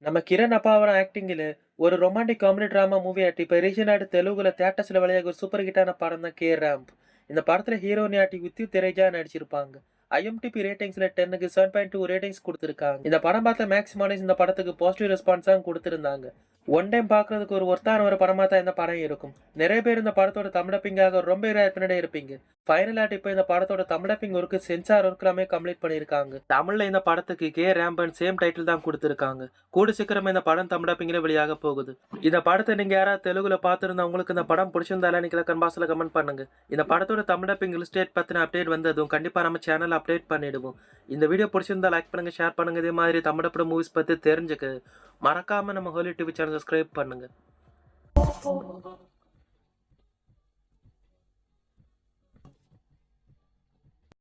நம்ம కిరణ్ అపావరం యాక్టింగ్‌లో ஒரு ரொமான்டிக் காமெடி டிராமா மூவி ஆட்டி இப்போ ரீசெண்டாக தெலுங்குல தியேட்டர்ஸ்ல வெளியாக ஒரு சூப்பர் ஹிட்டான படம் தான் கே ரேம்ப். இந்த படத்துல ஹீரோனி ஆட்டி வித்யு திரேஜா நடிச்சிருப்பாங்க. ஐஎம்டிபி ரேட்டிங்ஸ்ல 10க்கு 7.2 ரேட்டிங்ஸ் கொடுத்துருக்காங்க. இந்த படம் பார்த்த மேக்ஸிமாலிஸ் இந்த படத்துக்கு பாசிட்டிவ் ரெஸ்பான்ஸ் தான் கொடுத்துருந்தாங்க. ஒன் டைம் பார்க்கறதுக்கு ஒரு ஒர்த்தான ஒரு படமா தான் இந்த படம் இருக்கும். நிறைய பேர் இந்த படத்தோட தமிழப்பிங்காக ரொம்ப பின்னாடி இருப்பீங்க. ஃபைனல் ஆட் இப்போ இந்த படத்தோட தமிழப்பிங் ஒர்க்கு சென்சார் ஒர்க் எல்லாமே கம்ப்ளீட் பண்ணியிருக்காங்க. தமிழ்ல இந்த படத்துக்கு கே ரேம்பன் சேம் டைட்டில் தான் கொடுத்துருக்காங்க. கூடு சீக்கிரமே இந்த படம் தமிழப்பிங்கில வெளியாக போகுது. இந்த படத்தை நீங்க யாராவது தெலுங்குல பார்த்துருந்தா உங்களுக்கு இந்த படம் பிடிச்சிருந்தாலும் எனக்கு கன்பாஸ்ல கமெண்ட் பண்ணுங்க. இந்த படத்தோட தமிழப்பிங் லிஸ்டேட் பத்தின அப்டேட் வந்ததும் கண்டிப்பா நம்ம சேனல் அப்டேட் பண்ணிடுவோம். இந்த வீடியோ பிடிச்சிருந்தா லைக் பண்ணுங்க, ஷேர் பண்ணுங்க. இதே மாதிரி தமிழப்பட மூவிஸ் பத்தி தெரிஞ்சுக்க மறக்காம நம்ம ஹோலி டிவி சேனல் சப்ஸ்கிரைப் பண்ணுங்க.